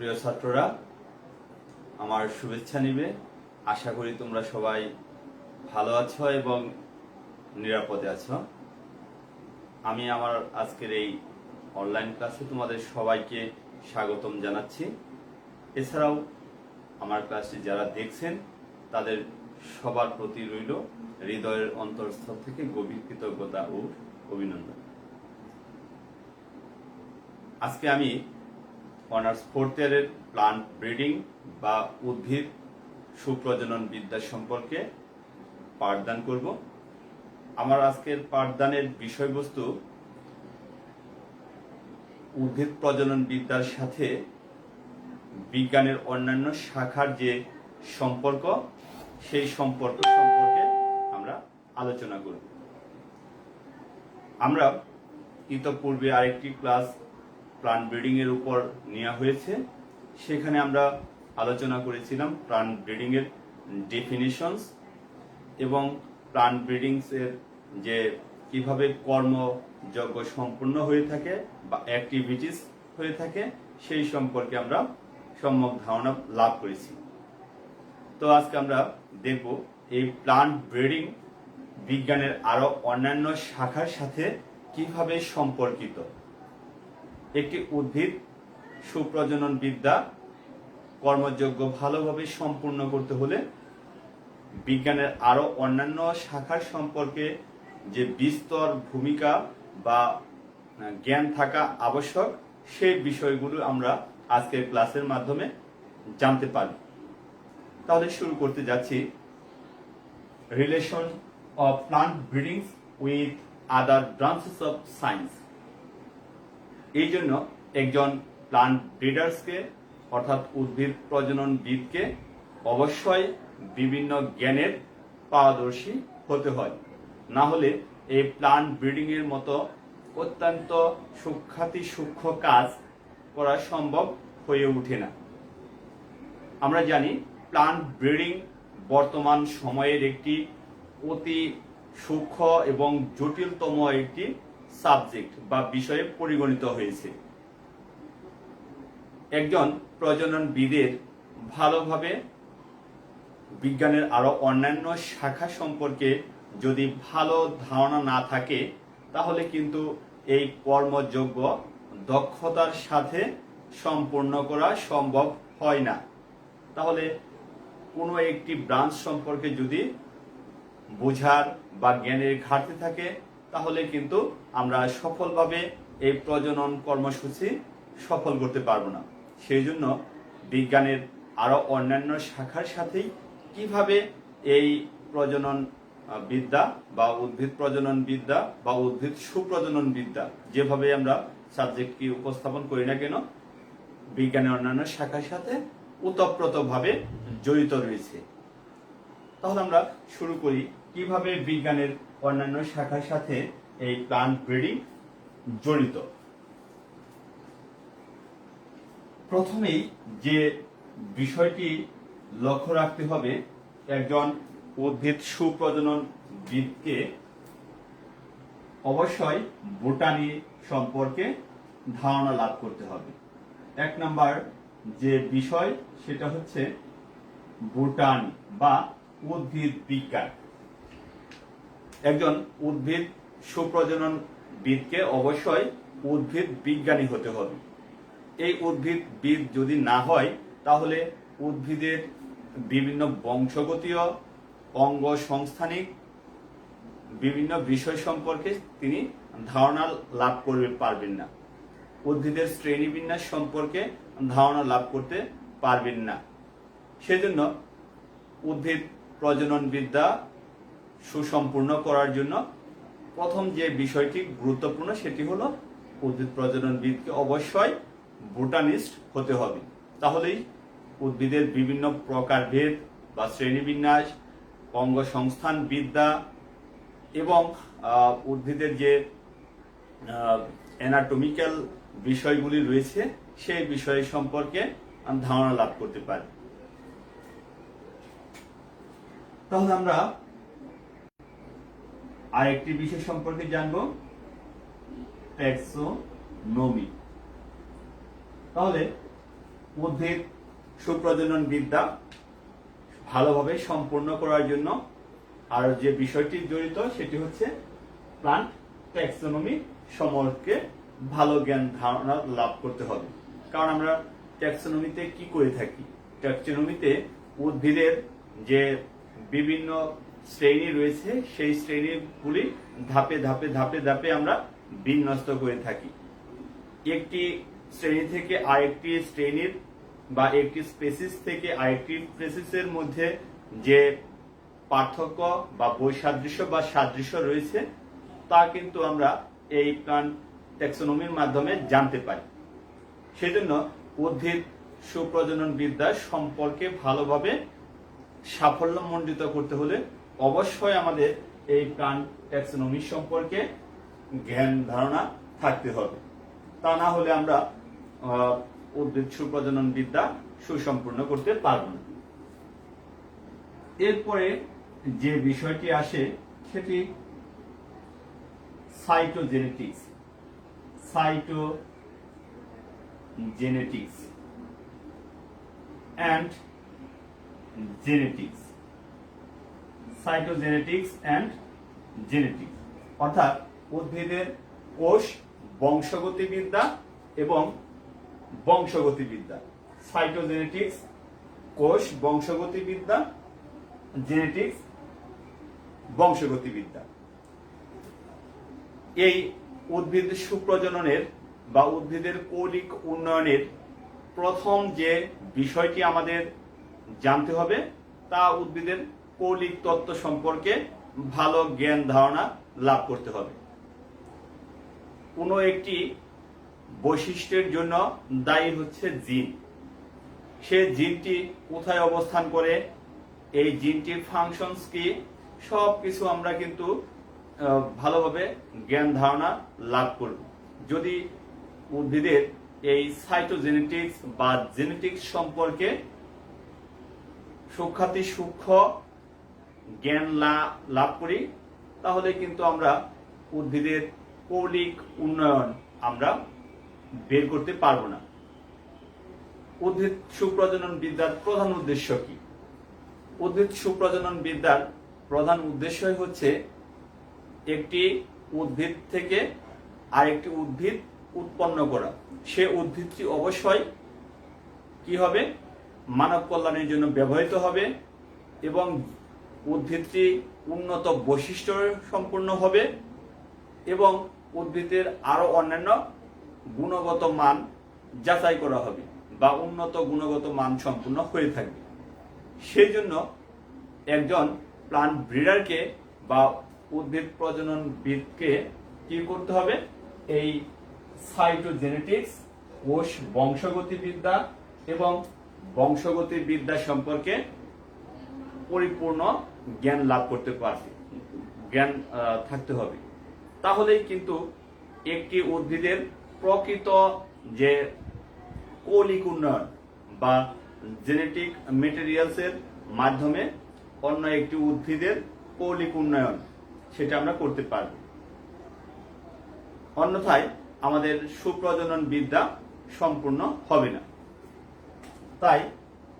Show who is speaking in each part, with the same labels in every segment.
Speaker 1: প্রিয় ছাত্ররা, আমার শুভেচ্ছা নিবে। আশা করি তোমরা সবাই ভালো আছো এবং নিরাপদে আছো। আমি আমার আজকের এই অনলাইন ক্লাসে তোমাদের সবাইকে স্বাগতম জানাচ্ছি। এছাড়াও আমার ক্লাসটি যারা দেখছেন তাদের সবার প্রতি রইল হৃদয়ের অন্তরস্থল থেকে গভীর কৃতজ্ঞতা ও অভিনন্দন। আজকে আমি অনার্স ফোর্থ ইয়ারের প্লান্ট ব্রিডিং বা উদ্ভিদ সুপ্রজনন বিদ্যা সম্পর্কে পাঠদান করব। আমার আজকের পাঠদানের বিষয়বস্তু উদ্ভিদ প্রজনন বিদ্যার সাথে বিজ্ঞানের অন্যান্য শাখার যে সম্পর্ক, সেই সম্পর্ক সম্পর্কে আমরা আলোচনা করব। আমরা ইতোপূর্বে আরেকটি ক্লাস প্লান্ট ব্রিডিং এর উপর নেওয়া হয়েছে। সেখানে আমরা আলোচনা করেছিলাম প্লান্ট ব্রিডিং এর ডেফিনিশনস এবং প্লান্ট ব্রিডিংস এর যে কিভাবে কর্মযজ্ঞ সম্পূর্ণ হয়ে থাকে বা অ্যাক্টিভিটিস হয়ে থাকে সেই সম্পর্কে আমরা সম্যক ধারণা লাভ করেছি। তো আজকে আমরা দেখব এই প্লান্ট ব্রিডিং বিজ্ঞানের আরো অন্যান্য শাখার সাথে কিভাবে সম্পর্কিত। একটি উদ্ভিদ সুপ্রজনন বিদ্যা কর্মযজ্ঞ ভালোভাবে সম্পূর্ণ করতে হলে বিজ্ঞানের আরো অন্যান্য শাখার সম্পর্কে যে বিস্তর ভূমিকা বা জ্ঞান থাকা আবশ্যক, সেই বিষয়গুলো আমরা আজকের ক্লাসের মাধ্যমে জানতে পারি। তাহলে শুরু করতে যাচ্ছি, relation of plant breeding with other branches of science. এই জন্য একজন প্লান্ট ব্রিডার্সকে অর্থাৎ উদ্ভিদ প্রজননবিদকে অবশ্যই বিভিন্ন জ্ঞানের পারদর্শী হতে হয়, না হলে এই প্লান্ট ব্রিডিং এর মতো অত্যন্ত সূক্ষ্ম কাজ করা সম্ভব হয়ে ওঠে না। আমরা জানি প্লান্ট ব্রিডিং বর্তমান সময়ের একটি অতি সূক্ষ্ম এবং জটিলতম একটি সাবজেক্ট বা বিষয়ে পরিগণিত হয়েছে। একজন প্রজননবিদের ভালোভাবে বিজ্ঞানের আরো অন্যান্য শাখা সম্পর্কে যদি ভালো ধারণা না থাকে, তাহলে কিন্তু এই কর্মযজ্ঞ দক্ষতার সাথে সম্পূর্ণ করা সম্ভব হয় না। তাহলে কোনো একটি ব্রাঞ্চ সম্পর্কে যদি বোঝার বা জ্ঞানের ঘাটতি থাকে, তাহলে কিন্তু আমরা সফলভাবে এই প্রজনন কর্মসূচি সফল করতে পারবো না। সেই জন্য বিজ্ঞানের আরো অন্যান্য শাখার সাথেই কিভাবে এই প্রজনন বিদ্যা বা উদ্ভিদ প্রজনন বিদ্যা বা উদ্ভিদ সুপ্রজনন বিদ্যা, যেভাবে আমরা সাবজেক্টটি উপস্থাপন করি না কেন, বিজ্ঞানের অন্যান্য শাখার সাথে ওতপ্রোতভাবে জড়িত রয়েছে। তাহলে আমরা শুরু করি কিভাবে বিজ্ঞানের অন্যান্য শাখার সাথে এই প্লান্ট ব্রিডিং জড়িত। প্রথমেই যে বিষয়টি লক্ষ্য রাখতে হবে, একজন উদ্ভিদ সুপ্রজননবিদকে অবশ্যই বোটানি সম্পর্কে ধারণা লাভ করতে হবে। এক নাম্বার যে বিষয় সেটা হচ্ছে বোটানি বা উদ্ভিদ বিজ্ঞান। একজন উদ্ভিদ সুপ্রজননবিদকে অবশ্যই উদ্ভিদ বিজ্ঞানী হতে হবে। এই উদ্ভিদবিদ যদি না হয়, তাহলে উদ্ভিদের বিভিন্ন বংশগতীয় অঙ্গ সংস্থানিক বিভিন্ন বিষয় সম্পর্কে তিনি ধারণা লাভ করতে পারবেন না। উদ্ভিদের শ্রেণীবিন্যাস সম্পর্কে ধারণা লাভ করতে পারবেন না। সেজন্য উদ্ভিদ প্রজনন বিদ্যা সুসম্পূর্ণ করার জন্য প্রথম যে বিষয়টি গুরুত্বপূর্ণ সেটি হলো উদ্ভিদ প্রজননবিদকে অবশ্যই বোটানিস্ট হতে হবে। তাহলেই উদ্ভিদের বিভিন্ন প্রকারভেদ বা শ্রেণীবিন্যাস, অঙ্গ সংস্থান বিদ্যা এবং উদ্ভিদের যে অ্যানাটমিক্যাল বিষয়গুলি রয়েছে সেই বিষয় সম্পর্কে ধারণা লাভ করতে পারি। তাহলে আমরা আরেকটি বিষয় সম্পর্কে জানব, ট্যাক্সোনমি। তাহলে উদ্ভিদ সুপ্রজনন বিদ্যা ভালোভাবে সম্পূর্ণ করার জন্য আর যে বিষয়টি জড়িত সেটি হচ্ছে প্লান্ট ট্যাক্সোনমি সম্পর্কে ভালো জ্ঞান ধারণা লাভ করতে হবে। কারণ আমরা ট্যাক্সোনমিতে কি করে থাকি, ট্যাক্সোনমিতে উদ্ভিদের যে বিভিন্ন শ্রেণী রয়েছে সেই শ্রেণীগুলি ধাপে ধাপে ধাপে ধাপে আমরা বিন্যস্ত করে থাকি। একটি শ্রেণী থেকে আরেকটি শ্রেণীর বা একটি স্পেসিস থেকে আরেকটি স্পেসিসের মধ্যে যে পার্থক্য বা বৈসাদৃশ্য বা সাদৃশ্য রয়েছে তা কিন্তু আমরা এই প্লান্ট ট্যাক্সোনমির মাধ্যমে জানতে পারি। সেজন্য উদ্ভিদ সুপ্রজনন বিদ্যা সম্পর্কে ভালোভাবে সাফল্যমণ্ডিত করতে হলে অবশ্যই আমাদের এই প্লান্ট ট্যাক্সোনমি সম্পর্কে জ্ঞান ধারণা থাকতে হবে। তা না হলে আমরা উদ্ভিদ সুপ্রজনন বিদ্যা সুসম্পূর্ণ করতে পারব না। এরপরে যে বিষয়টি আসে সেটি সাইটোজেনেটিক্স। সাইটোজেনেটিক্স অ্যান্ড জেনেটিক্স। সাইটোজেনেটিক্স অ্যান্ড জেনেটিক্স অর্থাৎ উদ্ভিদের কোষ বংশগতিবিদ্যা এবং বংশগতিবিদ্যা। সাইটোজেনেটিক্স কোষ বংশগতিবিদ্যা, জেনেটিক্স বংশগতিবিদ্যা। এই উদ্ভিদ সুপ্রজননের বা উদ্ভিদের কৌলিক উন্নয়নের প্রথম যে বিষয়টি আমাদের জানতে হবে তা উদ্ভিদের কৌলিক তত্ত্ব সম্পর্কে ভালো জ্ঞান ধারণা লাভ করতে হবে। কোনো একটি বৈশিষ্ট্যের জন্য দায়ী হচ্ছে জিন। সে জিনটি কোথায় অবস্থান করে, এই জিনটির ফাংশনস কি, সব কিছু আমরা কিন্তু ভালোভাবে জ্ঞান ধারণা লাভ করব যদি উদ্ভিদের এই সাইটোজেনেটিক্স বা জেনেটিক্স সম্পর্কে সূক্ষ্মাতি সূক্ষ্ম জ্ঞান লাভ করি। তাহলে কিন্তু আমরা উদ্ভিদের কৌলিক উন্নয়ন আমরা বের করতে পারবো না। উদ্ভিদ সুপ্রজনন বিদ্যার প্রধান উদ্দেশ্য কি? উদ্ভিদ সুপ্রজনন বিদ্যার প্রধান উদ্দেশ্যই হচ্ছে একটি উদ্ভিদ থেকে আরেকটি উদ্ভিদ উৎপন্ন করা। সে উদ্ভিদটি অবশ্যই কি হবে, মানব কল্যাণের জন্য ব্যবহৃত হবে এবং উদ্ভিদটি উন্নত বৈশিষ্ট্য সম্পূর্ণ হবে এবং উদ্ভিদের আরো অন্যান্য গুণগত মান যাচাই করা হবে বা উন্নত গুণগত মান সম্পূর্ণ হয়ে থাকবে। সেই জন্য একজন প্লান্ট ব্রিডারকে বা উদ্ভিদ প্রজননবিদকে কি করতে হবে, এই সাইটোজেনেটিক্স কোষ বংশগতিবিদ্যা এবং বংশগতিবিদ্যা সম্পর্কে পরিপূর্ণ জ্ঞান লাভ করতে পারবে, জ্ঞান থাকতে হবে। তাহলেই কিন্তু একটি উদ্ভিদের প্রকৃত যে কৌলিক উন্নয়ন বা জেনেটিক মেটেরিয়ালসের মাধ্যমে অন্য একটি উদ্ভিদের কৌলিক উন্নয়ন সেটা আমরা করতে পারব। অন্যথায় আমাদের সুপ্রজনন বিদ্যা সম্পূর্ণ হবে না। তাই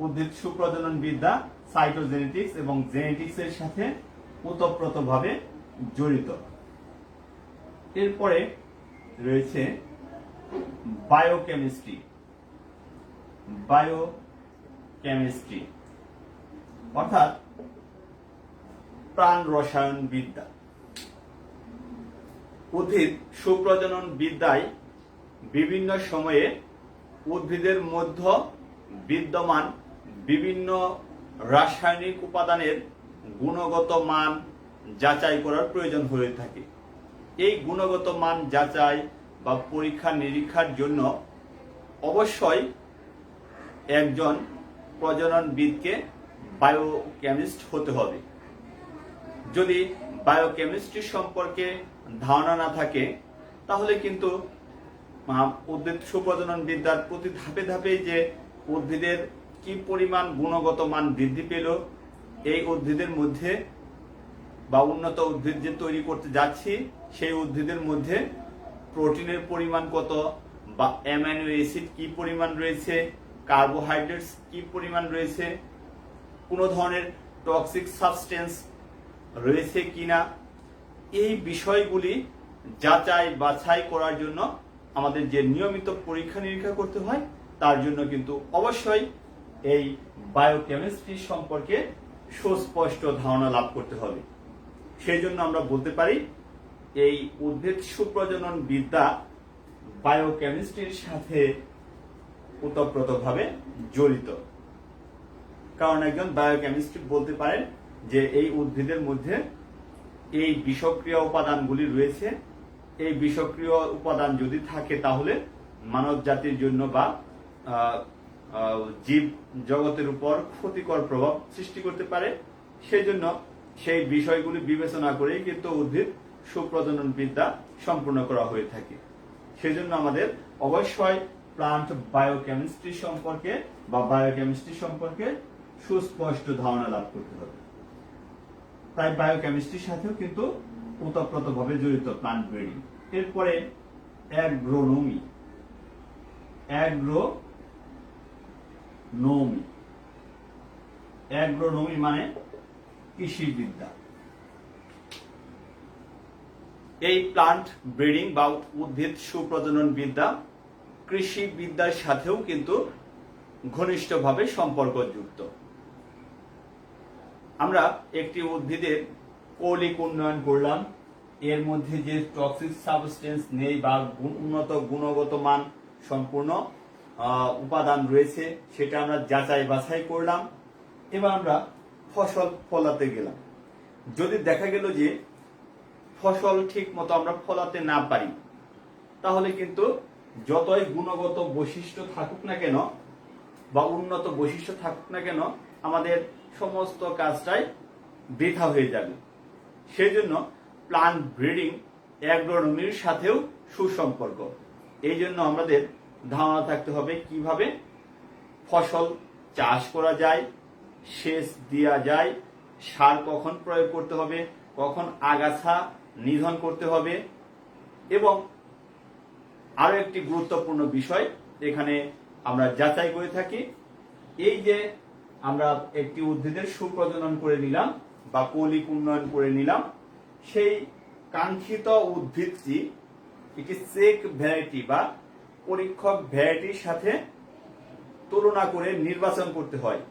Speaker 1: উদ্ভিদ সুপ্রজনন বিদ্যা সাইটোজেনেটিক্স এবং জেনেটিক্স এর সাথে ওতপ্রোতভাবে জড়িত। এরপরে রয়েছে বায়োকেমিস্ট্রি। বায়োকেমিস্ট্রি অর্থাৎ প্রাণ রসায়ন বিদ্যা। উদ্ভিদ সুপ্রজনন বিদ্যায় বিভিন্ন সময়ে উদ্ভিদের মধ্যে বিদ্যমান বিভিন্ন রাসায়নিক উপাদানের গুণগত মান যাচাই করার প্রয়োজন হয়ে থাকে। এই গুণগত মান যাচাই বা পরীক্ষা নিরীক্ষার জন্য অবশ্যই একজন প্রজননবিদকে বায়োকেমিস্ট হতে হবে। যদি বায়োকেমিস্ট্রি সম্পর্কে ধারণা না থাকে তাহলে কিন্তু উদ্ভিদ সুপ্রজনন বিদ্যার প্রতি ধাপে ধাপে যে উদ্ভিদের কি পরিমাণ গুণগত মান বৃদ্ধি পেল, এই উদ্ভিদের মধ্যে বা উন্নত উদ্ভিদ যে তৈরি করতে যাচ্ছি সেই উদ্ভিদের মধ্যে প্রোটিনের পরিমাণ কত বা অ্যামাইনো অ্যাসিড কি পরিমাণ রয়েছে, কার্বোহাইড্রেটস কি পরিমাণ রয়েছে, কোনো ধরনের টক্সিক সাবস্টেন্স রয়েছে কিনা, এই বিষয়গুলি যাচাই বাছাই করার জন্য আমাদের যে নিয়মিত পরীক্ষা নিরীক্ষা করতে হয়, তার জন্য কিন্তু অবশ্যই এই বায়োকেমিস্ট্রি সম্পর্কে সুস্পষ্ট ধারণা লাভ করতে হবে। সেই জন্য আমরা বলতে পারি এই উদ্ভিদ সুপ্রজনন বিদ্যা বায়োকেমিস্ট্রির সাথে ওতপ্রোতভাবে জড়িত। কারণ একজন বায়োকেমিস্ট্রি বলতে পারেন যে এই উদ্ভিদের মধ্যে এই বিষক্রিয়া উপাদানগুলি রয়েছে, এই বিষক্রিয় উপাদান যদি থাকে তাহলে মানব জাতির জন্য বা জীব জগতের উপর ক্ষতিকর প্রভাব সৃষ্টি করতে পারে। সেই জন্য সেই বিষয়গুলি বিবেচনা করেই কিন্তু উদ্ভিদ সুপ্রজনন বিদ্যা সম্পূর্ণ করা হয়ে থাকে। সেজন্য আমাদের অবশ্যই প্লান্ট বায়োকেমিস্ট্রি সম্পর্কে বা বায়োকেমিস্ট্রি সম্পর্কে সুস্পষ্ট ধারণা লাভ করতে হবে। তাই বায়োকেমিস্ট্রির সাথেও কিন্তু ওতপ্রোতভাবে জড়িত প্লান্ট ব্রিডিং। এরপরে অ্যাগ্রোনমি। অ্যাগ্রোনমি মানে কৃষিবিদ্যা। এই প্লান্ট ব্রিডিং বা উদ্ভিদ সুপ্রজনন বিদ্যা কৃষি বিদ্যার সাথেও কিন্তু ঘনিষ্ঠভাবে সম্পর্কযুক্ত। আমরা একটি উদ্ভিদের কৌলিক উন্নয়ন করলাম, এর মধ্যে যে টক্সিক সাবস্টেন্স নেই বা উন্নত গুণগত মান সম্পূর্ণ উপাদান রয়েছে সেটা আমরা যাচাই বাছাই করলাম। এবার আমরা ফসল ফলাতে গেলাম। যদি দেখা গেল যে ফসল ঠিক মতো আমরা ফলাতে না পারি, তাহলে কিন্তু যতই গুণগত বৈশিষ্ট্য থাকুক না কেন বা উন্নত বৈশিষ্ট্য থাকুক না কেন, আমাদের সমস্ত কাজটাই বৃথা হয়ে যাবে। সেই জন্য প্লান্ট ব্রিডিং অ্যাগ্রোনমির সাথেও সুসম্পর্ক। এই জন্য আমাদের ধারণা থাকতে হবে কিভাবে ফসল চাষ করা যায়, সেচ দেওয়া যায়, সার কখন প্রয়োগ করতে হবে, কখন আগাছা নিধন করতে হবে। এবং আরো একটি গুরুত্বপূর্ণ বিষয় এখানে আমরা যাচাই করে থাকি, এই যে আমরা একটি উদ্ভিদের সুপ্রজনন করে নিলাম বা কৌলিক উন্নয়ন করে নিলাম, সেই কাঙ্ক্ষিত উদ্ভিদটি একটি চেক ভ্যারাইটি বা পরীক্ষক ভ্যারাইটির সাথে তুলনা করে নির্বাচন করতে হয়।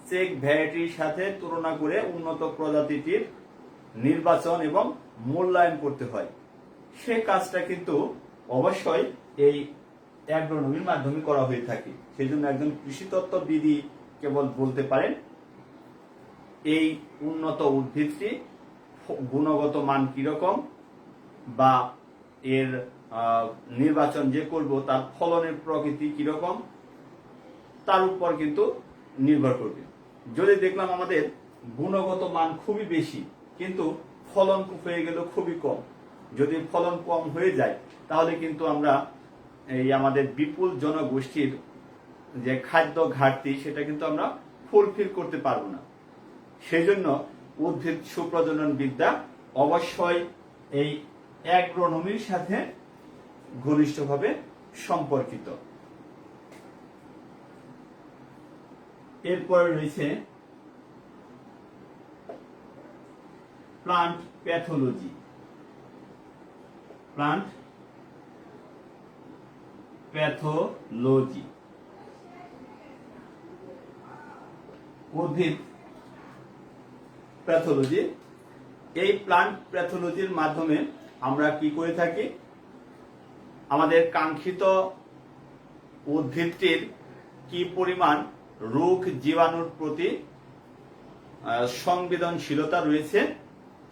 Speaker 1: চেক ভ্যারাইটির সাথে তুলনা করে উন্নত প্রজাতিটির নির্বাচন এবং মূল্যায়ন করতে হয়। সে কাজটা কিন্তু অবশ্যই এই অ্যাগ্রোনমির মাধ্যমে করা হয়ে থাকে। সেই জন্য একজন কৃষিতত্ত্ববিদই কেবল বলতে পারেন এই উন্নত উদ্ভিদটি গুণগত মান কিরকম বা এর নির্বাচন যে করব তার ফলনের প্রকৃতি কিরকম, তার উপর কিন্তু নির্ভর করবে। যদি দেখলাম আমাদের গুণগত মান খুবই বেশি কিন্তু ফলন হয়ে গেল খুবই কম, যদি ফলন কম হয়ে যায় তাহলে কিন্তু আমরা এই আমাদের বিপুল জনগোষ্ঠীর যে খাদ্য ঘাটতি সেটা কিন্তু আমরা ফুলফিল করতে পারবো না। সেই জন্য উদ্ভিদ সুপ্রজনন বিদ্যা অবশ্যই এই অ্যাগ্রোনমির সাথে ঘনিষ্ঠভাবে সম্পর্কিত। এরপর রয়েছে প্লান্ট প্যাথোলজি। প্লান্ট প্যাথোলজি উদ্ভিদ প্যাথোলজি। এই প্লান্ট প্যাথোলজির মাধ্যমে আমরা কি করে থাকি, আমাদের কাঙ্ক্ষিত উদ্ভিদটির কি পরিমাণ রোগ জীবাণুর প্রতি সংবেদনশীলতা রয়েছে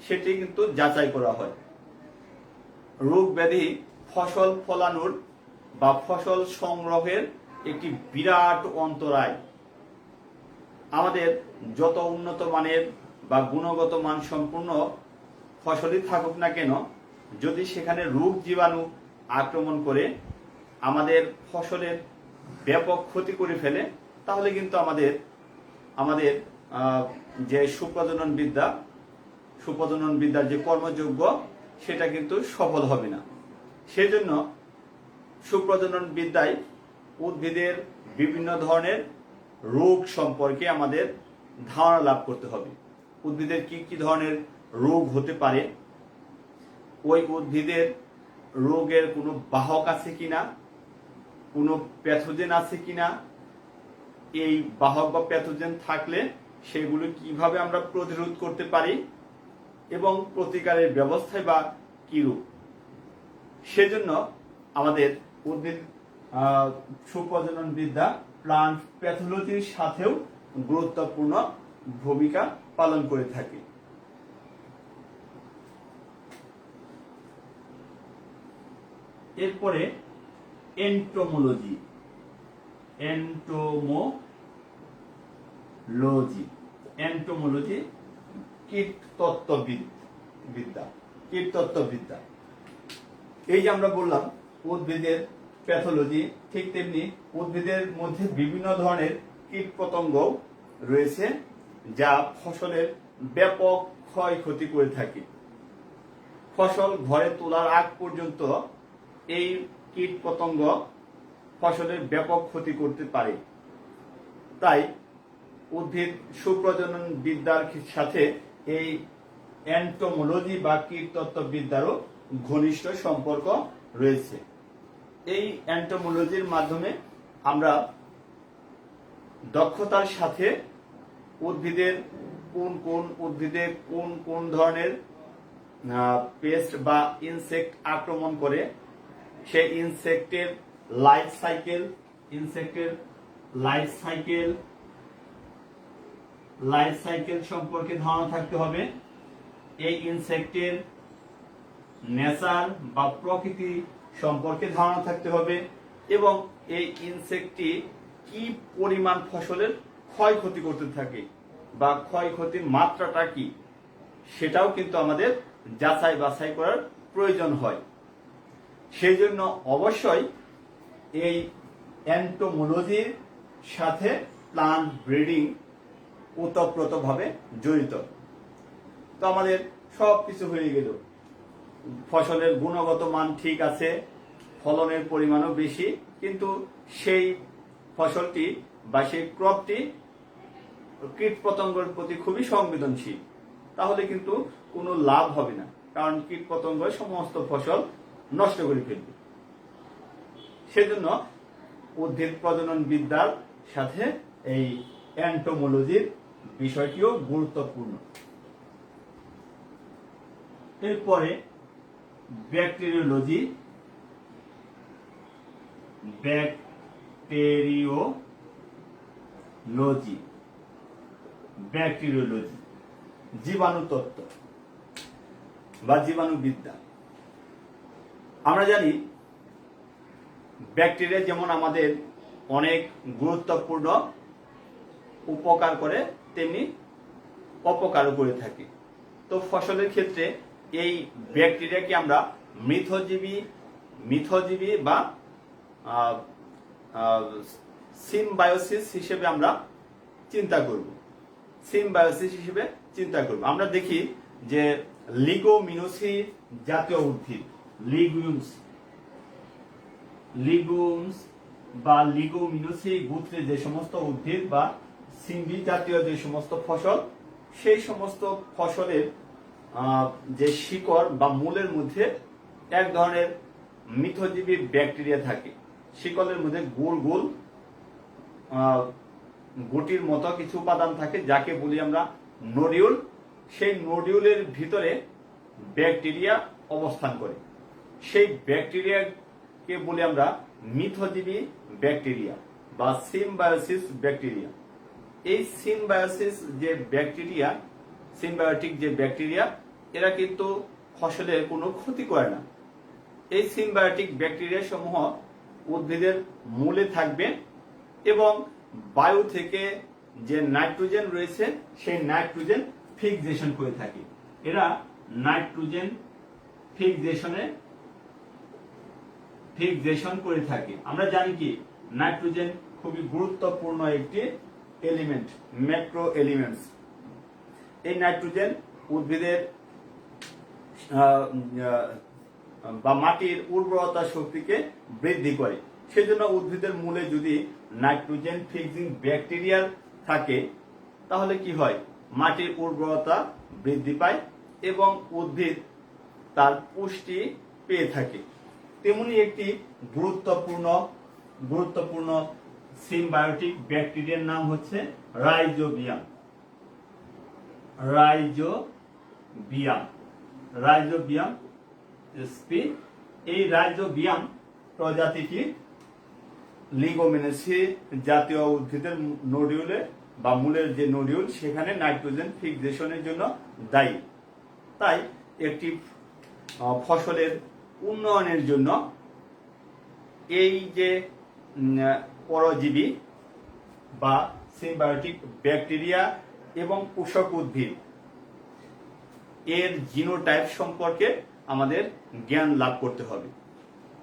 Speaker 1: সেটি কিন্তু যাচাই করা হয়। রোগ ব্যাধি ফসল ফলানোর বা ফসল সংগ্রহের একটি বিরাট অন্তরায়। আমাদের যত উন্নত মানের বা গুণগত মান সম্পূর্ণ ফসলই থাকুক না কেন, যদি সেখানে রোগ জীবাণু আক্রমণ করে আমাদের ফসলের ব্যাপক ক্ষতি করে ফেলে, তাহলে কিন্তু আমাদের যে সুপ্রজনন বিদ্যার যে কর্মযোগ্য সেটা কিন্তু সফল হবে না। সেজন্য সুপ্রজনন বিদ্যায় উদ্ভিদের বিভিন্ন ধরনের রোগ সম্পর্কে আমাদের ধারণা লাভ করতে হবে। উদ্ভিদের কি কি ধরনের রোগ হতে পারে, ওই উদ্ভিদের রোগের কোনো বাহক আছে কিনা, কোনো প্যাথোজেন আছে কিনা, এই বাহক বা প্যাথোজেন থাকলে সেগুলো কিভাবে আমরা প্রতিরোধ করতে পারি এবং প্রতিকারের ব্যবস্থায় বা কিরূপ। সেজন্য আমাদের উদ্ভিদ সুপ্রজনন বিদ্যা প্লান্ট প্যাথোলজির সাথেও গুরুত্বপূর্ণ ভূমিকা পালন করে থাকে। এরপরে এন্টোমোলজি। এন্টোমোলজি কীটতত্ত্ববিদ্যা। এই যে আমরা বললাম উদ্ভিদের প্যাথোলজি, ঠিক তেমনি উদ্ভিদের মধ্যে বিভিন্ন ধরনের কীট পতঙ্গ রয়েছে যা ফসলের ব্যাপক ক্ষয়ক্ষতি করে থাকে। ফসল ঘরে তোলার আগ পর্যন্ত এই কীট পতঙ্গ ফসলের ব্যাপক ক্ষতি করতে পারে। তাই উদ্ভিদ সুপ্রজনন বিদ্যার সাথে এই এন্টোমোলজি বা কীটতত্ত্ববিদ্যারও ঘনিষ্ঠ সম্পর্ক রয়েছে। এই এন্টোমোলজির মাধ্যমে আমরা দক্ষতার সাথে উদ্ভিদের কোন কোন ধরনের পেস্ট বা ইনসেক্ট আক্রমণ করে সেই ইনসেক্টের লাইফ সাইকেল সম্পর্কে ধারণা থাকতে হবে। এই ইনসেক্টের নেচার বা প্রকৃতি সম্পর্কে ধারণা থাকতে হবে এবং এই ইনসেক্টটি কি পরিমাণ ফসলের ক্ষয়ক্ষতি করতে থাকে বা ক্ষয়ক্ষতির মাত্রাটা কি, সেটাও কিন্তু আমাদের যাচাই বাছাই করার প্রয়োজন হয়। সেই জন্য অবশ্যই এই এন্টোমোলজির সাথে প্লান্ট ব্রিডিং ওতপ্রোতভাবে জড়িত। তো আমাদের সব কিছু হয়ে গেল, ফসলের গুণগত মান ঠিক আছে, ফলনের পরিমাণও বেশি, কিন্তু সেই ফসলটি বা সেই ক্রপটি কীট পতঙ্গের প্রতি খুবই সংবেদনশীল, তাহলে কিন্তু কোনো লাভ হবে না, কারণ কীট পতঙ্গ সমস্ত ফসল নষ্ট করে ফেলবে। সেজন্য উদ্ভিদ প্রজনন বিদ্যার সাথে এই এন্টোমোলজির বিষয়টিও গুরুত্বপূর্ণ। এরপরে ব্যাকটেরিওলজি। জীবাণুতত্ত্ব বা জীবাণুবিদ্যা। আমরা জানি ব্যাকটেরিয়া যেমন আমাদের অনেক গুরুত্বপূর্ণ উপকার করে, তেমনি অপকারও করে থাকে। তো ফসলের ক্ষেত্রে এই ব্যাকটেরিয়াকে আমরা মিথজীবী বা সিমবায়োসিস হিসেবে আমরা চিন্তা করব। আমরা দেখি যে লিগুমিনোসি জাতীয় উদ্ভিদ, লিগুমস বা লিগুমিনোসি গোত্রের যে সমস্ত উদ্ভিদ বা সিম্বি জাতীয় যে সমস্ত ফসল, সেই সমস্ত ফসলের যে শিকড় বা মূলের মধ্যে এক ধরনের মিথজীবী ব্যাকটেরিয়া থাকে। শিকড়ের মধ্যে গোল গোল গুটির মতো কিছু উপাদান থাকে, যাকে বলি আমরা নোডিউল। সেই নোডিউলের ভিতরে ব্যাকটেরিয়া অবস্থান করে। সেই ব্যাকটেরিয়াকে বলি আমরা মিথজীবী ব্যাকটেরিয়া বা সিমবায়োসিস ব্যাকটেরিয়া। এই সিমবায়োটিক যে ব্যাকটেরিয়া, এরা কিন্তু ফসলের কোনো ক্ষতি করে না। এই সিমবায়োটিক ব্যাকটেরিয়া সমূহ উদ্ভিদের মূলে থাকবে এবং বায়ু থেকে যে নাইট্রোজেন রয়েছে সেই নাইট্রোজেন ফিক্সেশন করে থাকে। এরা নাইট্রোজেন ফিক্সেশন করে থাকে। আমরা জানি কি নাইট্রোজেন খুবই গুরুত্বপূর্ণ একটি এলিমেন্ট, ম্যাক্রো এলিমেন্টস। এই নাইট্রোজেন উদ্ভিদের বা মাটির উর্বরতা শক্তিকে বৃদ্ধি করে সেজন্য উদ্ভিদের মূলে যদি নাইট্রোজেন ফিক্সিং ব্যাকটেরিয়া থাকে তাহলে কি হয়, মাটির উর্বরতা বৃদ্ধি পায় এবং উদ্ভিদ তার পুষ্টি পেয়ে থাকে। তেমনি একটি গুরুত্বপূর্ণ সিম্বায়োটিক ব্যাকটেরিয়ার নাম হচ্ছে রাইজোবিয়াম। এই রাইজোবিয়াম প্রজাতিটি লিগোমিনেসি জাতীয় উদ্ভিদের নডিউলে বা মূলের যে নডিউল সেখানে নাইট্রোজেন ফিক্সেশনের জন্য দায়ী। তাই একটি ফসলের উন্নয়নের জন্য এই যে পরজীবী বা সিম্বায়োটিক ব্যাকটেরিয়া এবং পোষক উদ্ভিদ এর জিনোটাইপ সম্পর্কে আমাদের জ্ঞান লাভ করতে হবে।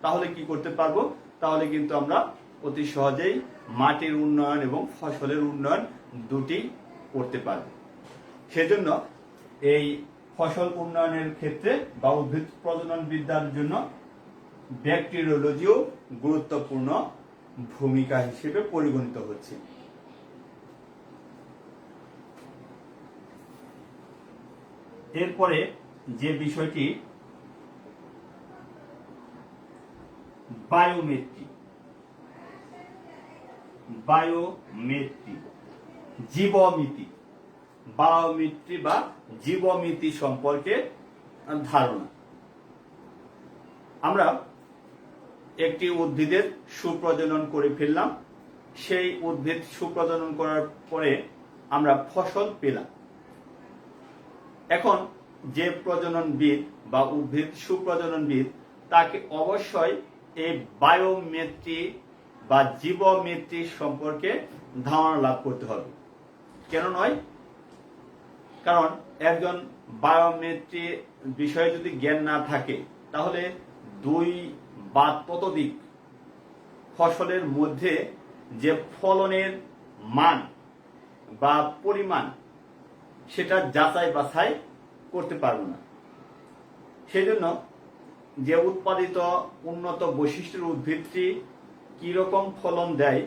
Speaker 1: তাহলে কি করতে পারবো, তাহলে কিন্তু আমরা অতি সহজেই মাটির উন্নয়ন এবং ফসলের উন্নয়ন দুটি করতে পারব। সেজন্য এই ফসল উন্নয়নের ক্ষেত্রে বা উদ্ভিদ প্রজনন বিদ্যার জন্য ব্যাকটেরিওলজিও গুরুত্বপূর্ণ ভূমিকা হিসেবে পরিগণিত হচ্ছে। এরপরে যে বিষয়টি বায়োমেট্রি, জীবমিতি, বায়োমেট্রি বা জীবমিতি সম্পর্কে ধারণা। আমরা একটি উদ্ভিদের সুপ্রজনন করে ফেললাম, সেই উদ্ভিদ সুপ্রজনন করার পরে আমরা ফসল পেলাম। এখন যে প্রজননবিদ বা উদ্ভিদ সুপ্রজননবিদ তাকে অবশ্যই এই বায়োমেট্রি বা জীবমিতি সম্পর্কে ধারণা লাভ করতে হবে। কেন নয়, কারণ একজন বায়োমেট্রি বিষয়ে যদি জ্ঞান না থাকে তাহলে দুই বা ততোধিক ফসলের মধ্যে যে ফলনের মান বা পরিমাণ সেটা যাচাই বাছাই করতে পারবো না। সেই জন্য যে উৎপাদিত উন্নত বৈশিষ্ট্যের উদ্ভিদটি কি রকম ফলন দেয়,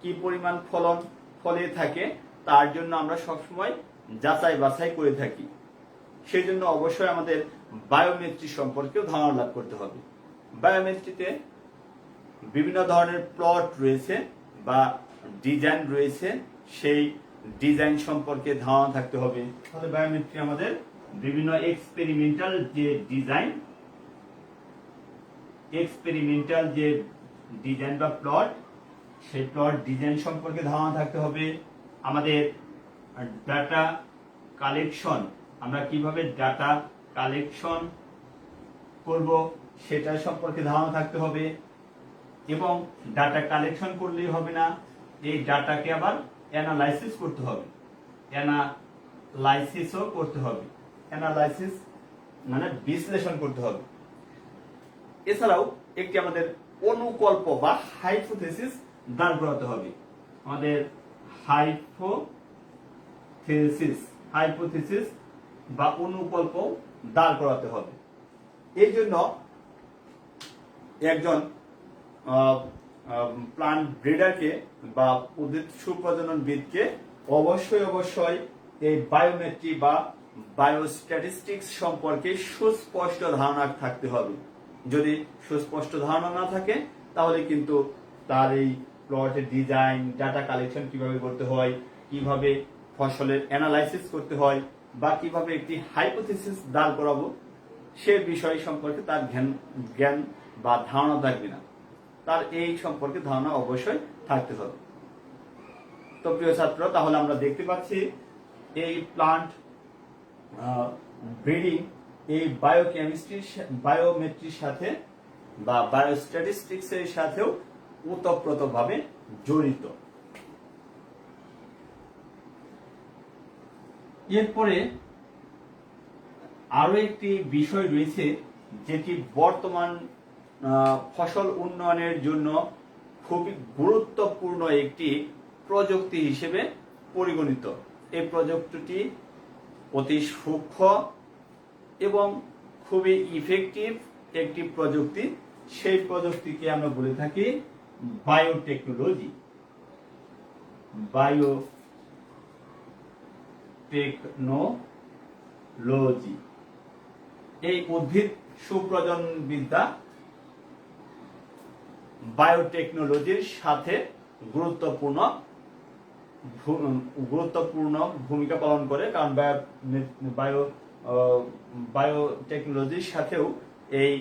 Speaker 1: কি পরিমাণ ফলন ফলে থাকে, তার জন্য আমরা সবসময় যাচাই বাছাই করে থাকি। সেই জন্য অবশ্যই আমাদের বায়োমেট্রি সম্পর্কেও ধারণা লাভ করতে হবে। বায়োমেট্রিতে বিভিন্ন ধরনের প্লট রয়েছে বা ডিজাইন রয়েছে, সেই ডিজাইন সম্পর্কে ধারণা থাকতে হবে। তাহলে বায়োমেট্রি আমাদের বিভিন্ন এক্সপেরিমেন্টাল যে ডিজাইন বা প্লট, সেই প্লট ডিজাইন সম্পর্কে ধারণা থাকতে হবে। আমাদের ডাটা কালেকশন, আমরা কিভাবে ডাটা কালেকশন করব সেটা সম্পর্কে ধারণা থাকতে হবে। এবং ডাটা কালেকশন করলেই হবে না, এই ডাটাকে আবার অ্যানালাইসিস করতে হবে, অ্যানালাইসিস মানে বিশ্লেষণ করতে হবে। এছাড়াও একটি আমাদের অনুকল্প বা হাইপোথেসিস দাঁড় করাতে হবে। আমাদের হাইপোথেসিস বা অনুকল্প দাঁড় করাতে হবে। এই জন্য একজন প্লান্ট ব্রিডারকে বা উদ্ভিদ সুপ্রজননবিদকে অবশ্যই এই বায়োমেট্রি বা বায়োস্ট্যাটিস্টিক্স সম্পর্কে সুস্পষ্ট ধারণা থাকতে হবে। যদি সুস্পষ্ট ধারণা না থাকে তাহলে কিন্তু তার এই প্লটের ডিজাইন, ডাটা কালেকশন কিভাবে করতে হয়, কিভাবে ফসলের অ্যানালাইসিস করতে হয় বা কিভাবে একটি হাইপোথেসিস দাঁড় করাবো সে বিষয় সম্পর্কে তার জ্ঞান বা ধারণা থাকবে না। তার এই সম্পর্কে ধারণা অবশ্যই থাকতে হবে। তো প্রিয় ছাত্র, তাহলে আমরা দেখতে পাচ্ছি এই প্লান্ট ব্রিডিং এই বায়োমেট্রির সাথে বা বায়োস্ট্যাটিস্টিক্স এর সাথেও ওতপ্রোতভাবে জড়িত। এরপরে আরো একটি বিষয় রয়েছে যেটি বর্তমান ফসল উন্নয়নের জন্য খুবই গুরুত্বপূর্ণ একটি প্রযুক্তি হিসেবে পরিগণিত। এই প্রযুক্তিটি অতি সূক্ষ্ম এবং খুবই ইফেক্টিভ একটি প্রযুক্তি, সেই প্রযুক্তিকে আমরা বলে থাকি বায়োটেকনোলজি। বায়োটেকনোলজি এই উদ্ভিদ সুপ্রজনন বিদ্যা বায়োটেকনোলজির সাথে গুরুত্বপূর্ণ ভূমিকা পালন করে, কারণ বায়োটেকনোলজির সাথেও এই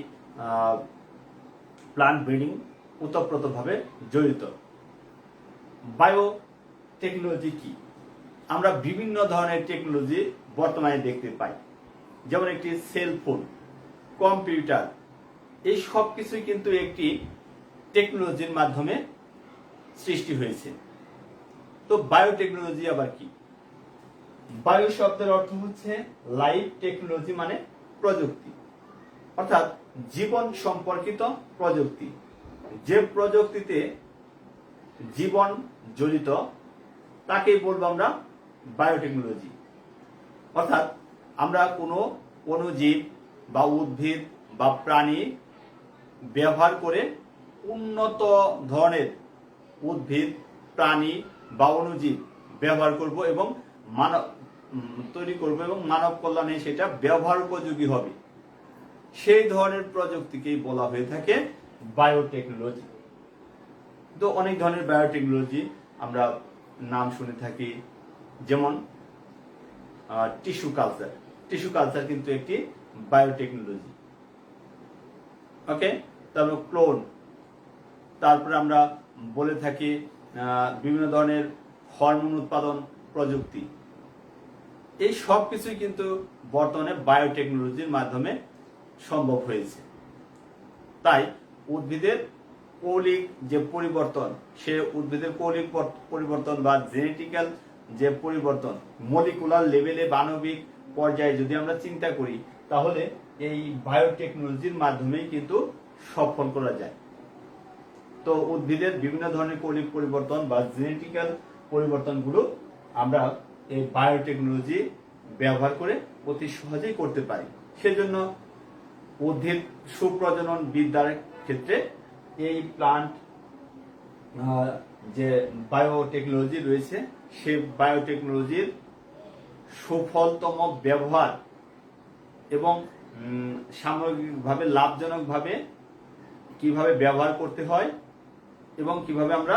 Speaker 1: প্লান্ট ব্রিডিং ওতপ্রোতভাবে জড়িত। বায়োটেকনোলজি কি? আমরা বিভিন্ন ধরনের টেকনোলজি বর্তমানে দেখতে পাই, যেমন একটি সেলফোন, কম্পিউটার, এই সব কিছুই কিন্তু একটি টেকনোলজির মাধ্যমে সৃষ্টি হয়েছে। তো বায়োটেকনোলজি আবার কি? বায়ো শব্দের অর্থ হচ্ছে লাইফ, টেকনোলজি মানে প্রযুক্তি, অর্থাৎ জীবন সম্পর্কিত প্রযুক্তি। যে প্রযুক্তিতে জীবন জড়িত তাকেই বলবো আমরা বায়োটেকনোলজি। অর্থাৎ আমরা কোনো অণুজীব বা উদ্ভিদ বা প্রাণী ব্যবহার করে উন্নত ধরনের উদ্ভিদ, প্রাণী বা অণুজীব ব্যবহার করব এবং তৈরি করব এবং মানব কল্যাণে সেটা ব্যবহার উপযোগী হবে, সেই ধরনের প্রযুক্তিকেই বলা হয়ে থাকে বায়োটেকনোলজি। তো অনেক ধরনের বায়োটেকনোলজি আমরা নাম শুনে থাকি, যেমন টিস্যু কালচার। টিস্যু কালচার কিন্তু একটি বায়োটেকনোলজি। ওকে, তারপর ক্লোন, তারপরে আমরা বলে থাকি বিভিন্ন ধরনের হরমোন উৎপাদন প্রযুক্তি। এই সব কিছুই কিন্তু বর্তমানে বায়োটেকনোলজির মাধ্যমে সম্ভব হয়েছে। তাই উদ্ভিদের কৌলিক যে পরিবর্তন, সে উদ্ভিদের কৌলিক পরিবর্তন বা জেনেটিক্যাল যে পরিবর্তন, মলিকুলার লেভেলে আণবিক পর্যায়ে যদি আমরা চিন্তা করি, তাহলে এই বায়োটেকনোলজির মাধ্যমেই কিন্তু সফল করা যায়। তো উদ্ভিদের বিভিন্ন ধরনের কৌলিক পরিবর্তন বা জেনেটিক্যাল পরিবর্তনগুলো আমরা এই বায়োটেকনোলজি ব্যবহার করে অতি সহজেই করতে পারি। সেজন্য উদ্ভিদ সুপ্রজনন বিদ্যার ক্ষেত্রে এই প্লান্ট যে বায়োটেকনোলজি রয়েছে, সেই বায়োটেকনোলজির সুফলতম ব্যবহার এবং সামগ্রিকভাবে লাভজনকভাবে কিভাবে ব্যবহার করতে হয় এবং কিভাবে আমরা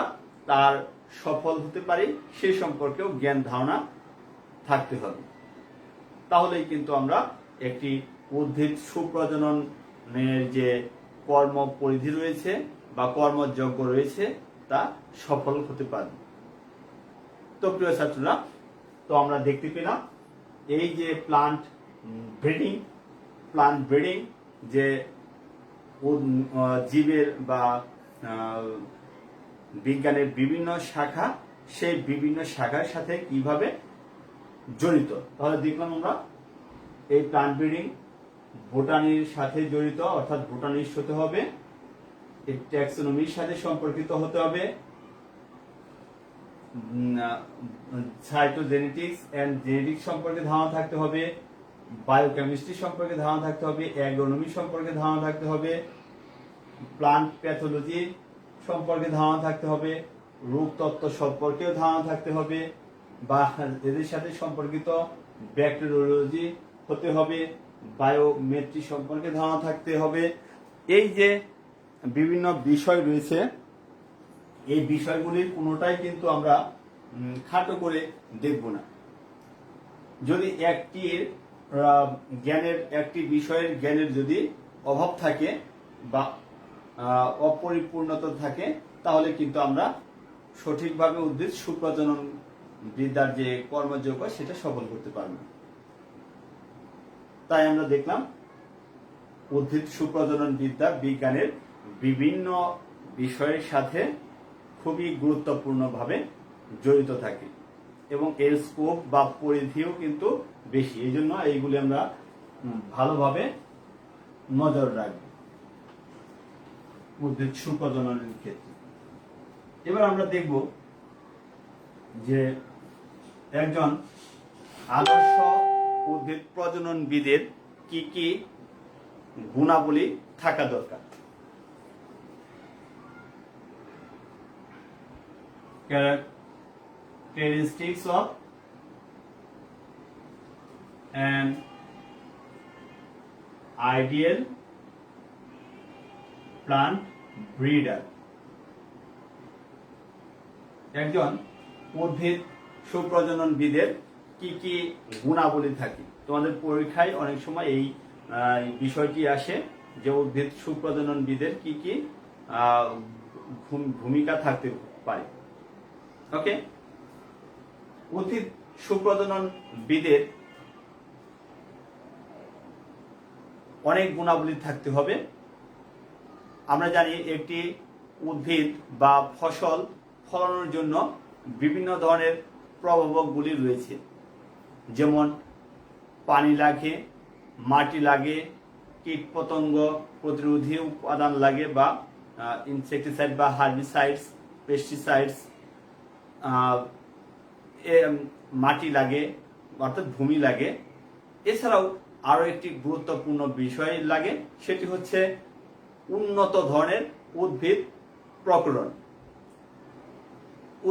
Speaker 1: তার সফল হতে পারি, সে সম্পর্কেও জ্ঞান ধারণা থাকতে হবে। তাহলেই কিন্তু আমরা একটি উদ্ভিদ সুপ্রজননের যে কর্ম পরিধি রয়েছে বা কর্মযোগ্য রয়েছে তা সফল হতে পারবে। তো প্রিয় ছাত্ররা, তো আমরা দেখতে পেলাম এই যে প্লান্ট ব্রিডিং যে জীবের বা বিজ্ঞানের বিভিন্ন শাখা, সেই বিভিন্ন শাখার সাথে কিভাবে জড়িত। তাহলে দেখলাম আমরা এই প্লান্ট ব্রিডিং বোটানির সাথে জড়িত, অর্থাৎ বোটানিস্ট হতে হবে, এই ট্যাক্সোনমির সাথে সম্পর্কিত হতে হবে, সাইটোজেনেটিক্স এন্ড জেনেটিক্স সম্পর্কে ধারণা থাকতে হবে, বায়োকেমিস্ট্রি সম্পর্কে ধারণা থাকতে হবে, অ্যাগ্রোনমি সম্পর্কে ধারণা থাকতে হবে, প্লান্ট প্যাথোলজি সম্পর্কে ধারণা থাকতে হবে, রূপতত্ত্ব সম্পর্কেও ধারণা থাকতে হবে, বা এদের সাথে সম্পর্কিত ব্যাকটেরিওলজি হতে হবে, বায়োমেট্রি সম্পর্কে ধারণা থাকতে হবে। এই যে বিভিন্ন বিষয় রয়েছে, এই বিষয়গুলির কোনোটাই কিন্তু আমরা খাটো করে দেখব না। যদি একটি বিষয়ের জ্ঞানের যদি অভাব থাকে বা অপরিপূর্ণতা থাকে, তাহলে কিন্তু আমরা সঠিকভাবে উদ্ভিদ সুপ্রজনন বিদ্যার যে কর্মযোগ্য সেটা সফল করতে পারব না। তাই আমরা দেখলাম উদ্ভিদ সুপ্রজনন বিদ্যা বিজ্ঞানের বিভিন্ন বিষয়ের সাথে খুবই গুরুত্বপূর্ণভাবে জড়িত থাকে এবং এর স্কোপ বা পরিধিও কিন্তু বেশি। এই জন্য এইগুলি আমরা ভালোভাবে নজর রাখব উদ্ভিদ সুপ্রজননের ক্ষেত্রে। এবার আমরা দেখব যে একজন আদর্শ উদ্ভিদ প্রজননবিদের কি কি গুণাবলী থাকা দরকার। characteristics of an ideal plant breeder. একজন উদ্ভিদ সুপ্রজননবিদের কি কি গুণাবলী থাকে? তোমাদের পরীক্ষায় অনেক সময় এই বিষয়টি আসে যে উদ্ভিদ সুপ্রজননবিদের কি কি ভূমিকা থাকতে পারে। ওকে, উদ্ভিদ সুপ্রজননবিদের অনেক গুণাবলী থাকতে হবে। আমরা জানি একটি উদ্ভিদ বা ফসল ফলানোর জন্য বিভিন্ন ধরনের প্রভাবকগুলি রয়েছে, যেমন পানি লাগে, মাটি লাগে, কীটপতঙ্গ প্রতিরোধী উপাদান লাগে বা ইনসেকটিসাইড বা হার্বিসাইডস, পেস্টিসাইডস, মাটি লাগে অর্থাৎ ভূমি লাগে। এছাড়াও আরো একটি গুরুত্বপূর্ণ বিষয় লাগে, সেটি হচ্ছে উন্নত ধরনের উদ্ভিদ প্রকরণ।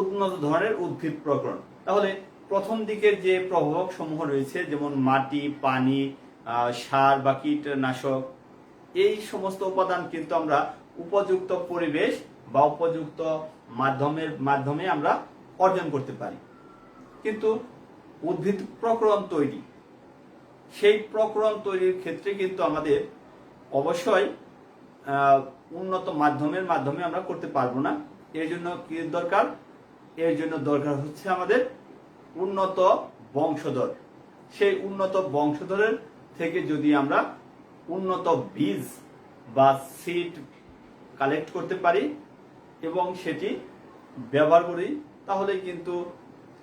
Speaker 1: উন্নত ধরনের উদ্ভিদ প্রকরণ, তাহলে প্রথম দিকের যে প্রভাবক সমূহ রয়েছে যেমন মাটি, পানি, সার বা কীটনাশক, এই সমস্ত উপাদান কিন্তু আমরা উপযুক্ত পরিবেশ বা উপযুক্ত মাধ্যমে আমরা অর্জন করতে পারি। কিন্তু উদ্ভিদ প্রকরণ তৈরি, সেই প্রকরণ তৈরির ক্ষেত্রে কিন্তু আমাদের অবশ্যই উন্নত মাধ্যমে আমরা করতে পারবো না। এর জন্য কি দরকার? এর জন্য দরকার হচ্ছে আমাদের উন্নত বংশধর। সেই উন্নত বংশধরের থেকে যদি আমরা উন্নত বীজ বা সিড কালেক্ট করতে পারি এবং সেটি ব্যবহার করি, তাহলে কিন্তু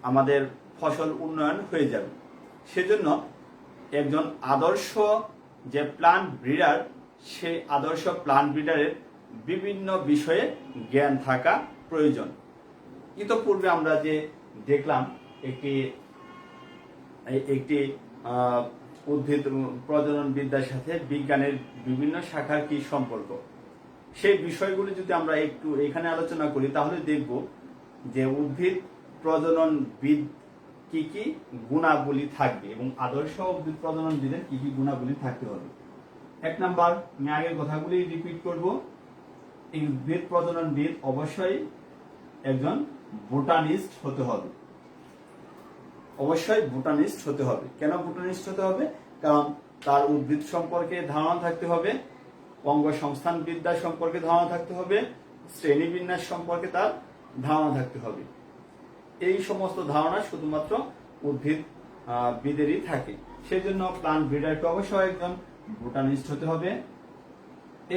Speaker 1: আমাদের ফসল উন্নয়ন হয়ে যাবে। সেজন্য একজন আদর্শ যে প্লান্ট ব্রিডার, সেই আদর্শ প্লান্ট ব্রিডারের বিভিন্ন বিষয়ে জ্ঞান থাকা প্রয়োজন। ইতোপূর্বে আমরা যে দেখলাম একটি উদ্ভিদ প্রজনন বিদ্যার সাথে বিজ্ঞানের বিভিন্ন শাখার কি সম্পর্ক, সেই বিষয়গুলি যদি আমরা একটু এখানে আলোচনা করি, তাহলে দেখব যে উদ্ভিদ প্রজননবিদ কি কি গুণাবলী থাকবে এবং আদর্শ উদ্ভিদ প্রজননবিদের কি কি গুণাবলী থাকতে হবে। এক নাম্বার, আমি আগের কথাগুলি রিপিট করব। এই উদ্ভিদ প্রজননবিদ অবশ্যই একজন বোটানিস্ট হতে হবে। অবশ্যই বোটানিস্ট হতে হবে। কেন বোটানিস্ট হতে হবে? কারণ তার উদ্ভিদ সম্পর্কে ধারণা থাকতে হবে, অঙ্গ সংস্থান বিদ্যা সম্পর্কে ধারণা থাকতে হবে, শ্রেণীবিন্যাস সম্পর্কে তার ধারণা থাকতে হবে। এই সমস্ত ধারণা শুধুমাত্র উদ্ভিদ বিদেরই থাকে। সেই জন্য প্লান্ট ব্রিডারকে অবশ্যই একজন বোটানিস্ট হতে হবে।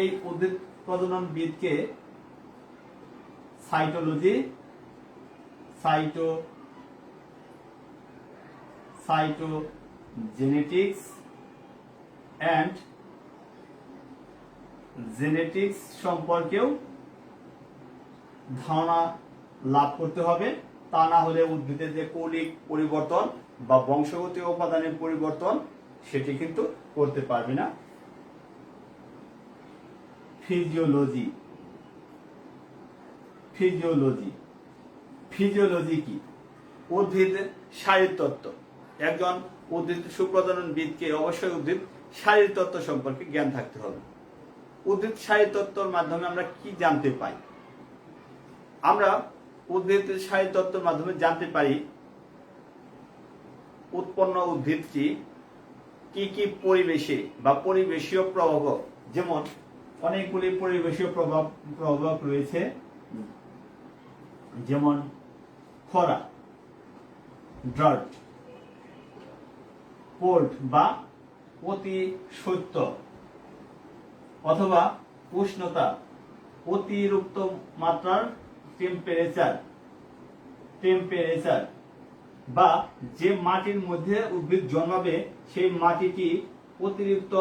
Speaker 1: এই উদ্ভিদ প্রজননবিদকে সাইটোলজি, সাইটোজেনেটিক্স এন্ড জেনেটিক্স সম্পর্কেও ধারণা লাভ করতে হবে। তা না হলে উদ্ভিদের যে কৌলিক পরিবর্তন বা বংশগত উপাদানের পরিবর্তন, সেটি কিন্তু করতে পারবে না। ফিজিওলজি কি? উদ্ভিদ শারীরতত্ত্ব। একজন উদ্ভিদ সুপ্রজননবিদকে অবশ্যই উদ্ভিদ শারীরতত্ত্ব সম্পর্কে জ্ঞান থাকতে হবে। উদ্ভিদ শারীরতত্ত্বের মাধ্যমে আমরা কি জানতে পাই? আমরা উদ্ভিদ শারীরতত্ত্বের মাধ্যমে জানতে পারি উৎপন্ন উদ্ভিদটি কি কি পরিবেশে বা পরিবেশীয় প্রভাবক, যেমন অনেকগুলি পরিবেশীয় প্রভাবক রয়েছে, যেমন খরা, ড্রাউট, কোল্ড বা অতি শৈত্য, অথবা উষ্ণতা, অতিরিক্ত মাত্রার টেম্পারেচার, বা যে মাটির মধ্যে উদ্ভিদ জন্মাবে সেই মাটিটি অতিরিক্ত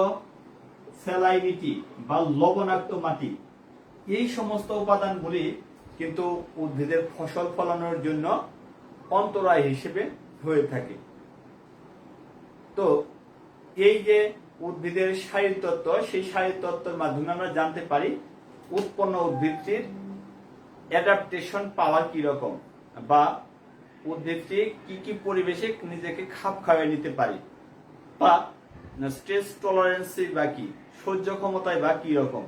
Speaker 1: স্যালাইনিটি বা লবণাক্ত মাটি। এই সমস্ত উপাদানগুলি কিন্তু উদ্ভিদের ফসল ফলানোর জন্য অন্তরায় হিসেবে হয়ে থাকে। তো এই যে উদ্ভিদের শারীরতত্ত্ব, সেই শারীরতত্ত্বের মাধ্যমে আমরা জানতে পারি উৎপন্ন উদ্ভিদটির অ্যাডাপ্টেশন পাওয়ার কি রকম, বা উদ্ভিদটি কি কি পরিবেশে নিজেকে খাপ খাইয়ে নিতে পারে, বা স্ট্রেস টলারেন্সি বা কি, সহ্য ক্ষমতায় বা কি রকম।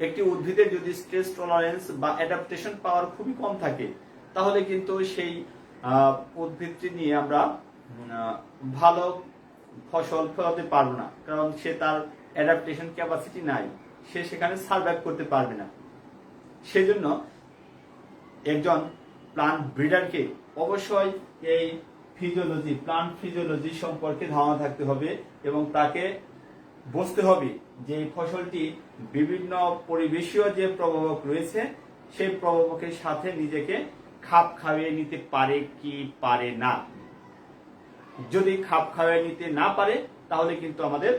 Speaker 1: একটি উদ্ভিদের যদি স্ট্রেস টলারেন্স বা অ্যাডাপ্টেশন পাওয়ার খুবই কম থাকে, তাহলে কিন্তু সেই উদ্ভিদটি নিয়ে আমরা ভালো ফসল ফলাতে পারবো না, কারণ সে তার অ্যাডাপ্টেশন ক্যাপাসিটি নাই, সে সেখানে সার্ভাইভ করতে পারবে না। সেজন্য একজন প্লান্ট ব্রিডারকে অবশ্যই এই ফিজিওলজি, প্লান্ট ফিজিওলজি সম্পর্কে ধারণা থাকতে হবে এবং তাকে বুঝতে হবে যে এই ফসলটি বিভিন্ন পরিবেশীয় যে প্রভাবক রয়েছে সেই প্রভাবকের সাথে নিজেকে খাপ খাইয়ে নিতে পারে কি পারে না। যদি খাপ খাইয়ে নিতে না পারে তাহলে কিন্তু আমাদের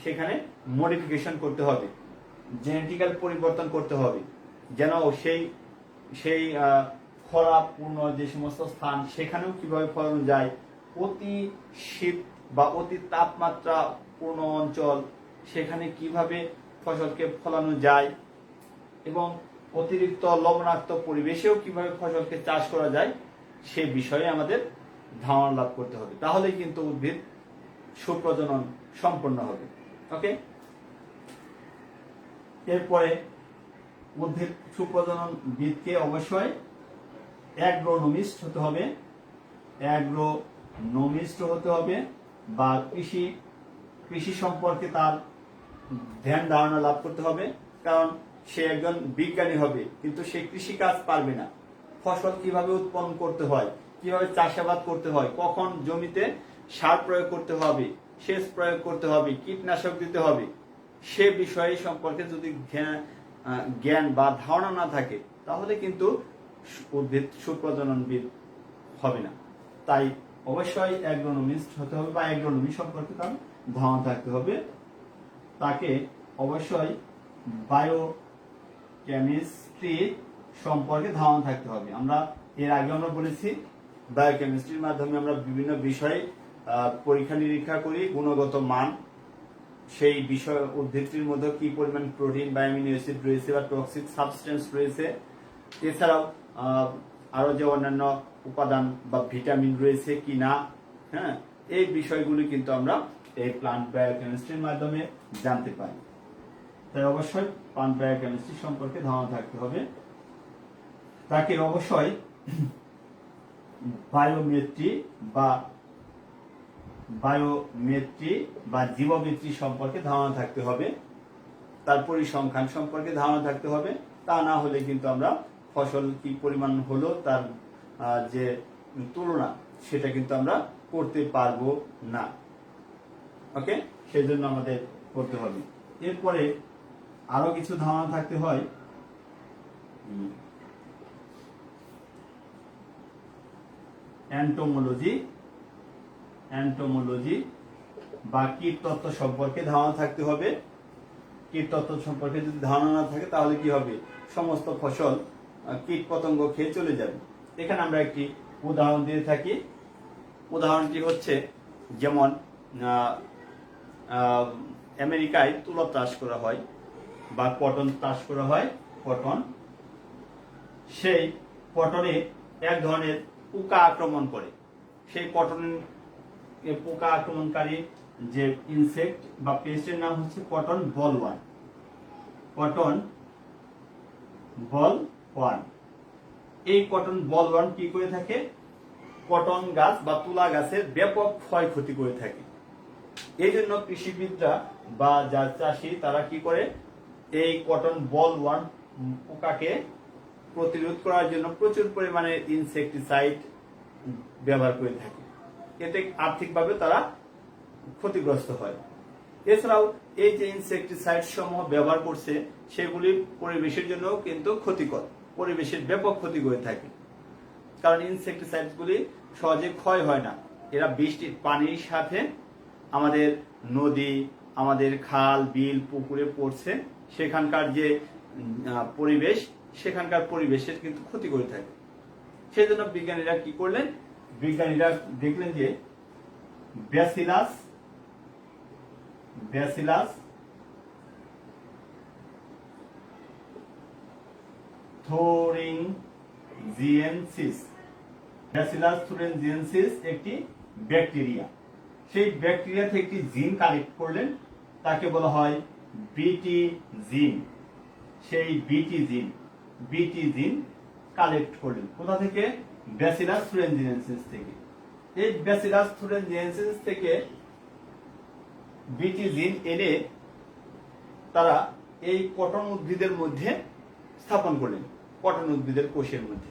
Speaker 1: সেখানে মডিফিকেশন করতে হবে, জেনেটিক্যাল পরিবর্তন করতে হবে, যেন সেই সেই খরাপূর্ণ যে সমস্ত স্থান সেখানেও কিভাবে ফলানো যায়, অতি শীত বা অতি তাপমাত্রা পূর্ণ অঞ্চল সেখানে কিভাবে ফসলকে ফলানো যায়, এবং অতিরিক্ত লবণাক্ত পরিবেশেও কিভাবে ফসলকে চাষ করা যায় সে বিষয়ে আমাদের ধারণা লাভ করতে হবে। তাহলে কিন্তু উদ্ভিদ সুপ্রজনন সম্পন্ন হবে। ওকে, এরপরে উদ্ভিদ সুপ্রজনন বিদকে অবশ্যই অ্যাগ্রোনমিস্ট হতে হবে, অ্যাগ্রোনমিস্ট হতে হবে, বা কৃষি সম্পর্কে তার ধ্যান ধারণা লাভ করতে হবে, কারণ সে একজন বিজ্ঞানী হবে কিন্তু সে কৃষি কাজ পারবে না। ফসল কিভাবে উৎপন্ন করতে হয়, কিভাবে চাষাবাদ করতে হয়, কখন জমিতে সার প্রয়োগ করতে হবে, সেচ প্রয়োগ করতে হবে, কীটনাশক দিতে হবে, সে বিষয় সম্পর্কে যদি জ্ঞান বা ধারণা না থাকে তাহলে কিন্তু উদ্ভিদ সুপ্রজননবিদ হবে না। তাই অবশ্যই অ্যাগ্রোনমিস্ট হতে হবে বা অ্যাগ্রোনমি সম্পর্কে তার ধারণা থাকতে হবে। তাকে অবশ্যই বায়োকেমিস্ট্রি সম্পর্কে ধারণা থাকতে হবে। আমরা এর আগে আমরা বলেছি বায়োকেমিস্ট্রির মাধ্যমে আমরা বিভিন্ন বিষয়ে পরীক্ষা নিরীক্ষা করি, গুণগত মান, সেই বিষয় উদ্ভিদটির মধ্যে কি পরিমাণ প্রোটিন বা অ্যামিনো অ্যাসিড রয়েছে বা টক্সিক সাবস্টেন্স রয়েছে, এছাড়াও আরো যে অন্যান্য উপাদান বা ভিটামিন রয়েছে কি না, হ্যাঁ, এই বিষয়গুলি কিন্তু আমরা এই প্লান্ট বায়োকেমিস্ট্রির মাধ্যমে জানতে পারি। তাই অবশ্যই প্লান্ট বায়োকেমিস্ট্রি সম্পর্কে ধারণা থাকতে হবে। তাকে অবশ্যই বায়োমেট্রি বা জীববিত্রি সম্পর্কে ধারণা থাকতে হবে, তার পরিসংখ্যান সম্পর্কে ধারণা থাকতে হবে। তা না হলে কিন্তু আমরা ফসল কি পরিমাণ হলো তার যে তুলনা সেটা কিন্তু আমরা করতে পারবো না। ওকে, সেজন্য আমাদের করতে হবে। এরপরে আরো কিছু ধারণা থাকতে হয় অ্যান্টোমোলজি বা কীটতত্ত্ব সম্পর্কে ধারণা থাকতে হবে। কীটতত্ত্ব সম্পর্কে যদি ধারণা না থাকে তাহলে কি হবে, সমস্ত ফসল কীট পতঙ্গ খেয়ে চলে যাবে। এখানে আমরা একটি উদাহরণ দিয়ে থাকি। উদাহরণটি হচ্ছে যেমন আমেরিকায় তুলা চাষ করা হয় বা কটন চাষ করা হয়, কটন, সেই কটনে এক ধরনের পোকা আক্রমণ করে। সেই কটন পোকা আক্রমণকারী যে ইনসেক্ট বা পেস্টের নাম হচ্ছে কটন বলওয়ার্ম। এই কটন বলওয়ার্ম কি করে থাকে, কটন গাছ বা তুলা গাছের ব্যাপক ক্ষয়ক্ষতি করে থাকে। এই জন্য কৃষিবিদরা বা যারা চাষি তারা কি করে, এই কটন বলওয়ার্ম পোকাকে প্রতিরোধ করার জন্য প্রচুর পরিমাণে ইনসেক্টিসাইড ব্যবহার করে থাকে। এতে আর্থিকভাবে তারা ক্ষতিগ্রস্ত হয়। এছাড়াও এই যে ইনসেক্টিসাইড সমূহ ব্যবহার করছে সেগুলি পরিবেশের জন্য কিন্তু ক্ষতিকর, পরিবেশের ব্যাপক ক্ষতি করে থাকে। কারণ ইনসেক্টিসাইড গুলি সহজে ক্ষয় হয় না, এরা বৃষ্টির পানির সাথে আমাদের নদী, আমাদের খাল, বিল, পুকুরে পড়ছে, সেখানকার যে পরিবেশ, সেখানকার পরিবেশের কিন্তু ক্ষতি করে থাকে। সেই জন্য বিজ্ঞানীরা কি করলেন, বিজ্ঞানীরা দেখলেন যে ব্যাসিলাস থুরেনজিয়েন্সিস। ব্যাসিলাস থুরেনজিয়েন্সিস একটি ব্যাকটেরিয়া। সেই ব্যাকটেরিয়া থেকে একটি জিন কালেক্ট করলেন, তাকে বলা হয় বিটি জিন। সেই বিটি জিন কালেক্ট করলেন কোথা থেকে? ব্যাসিলাস থুরেনজিয়েন্সিস থেকে। এই ব্যাসিলাস থুরেনজিয়েন্সিস থেকে বিটি জিন এনে তারা এই কটন উদ্ভিদের মধ্যে স্থাপন করলেন, কটন উদ্ভিদের কোষের মধ্যে।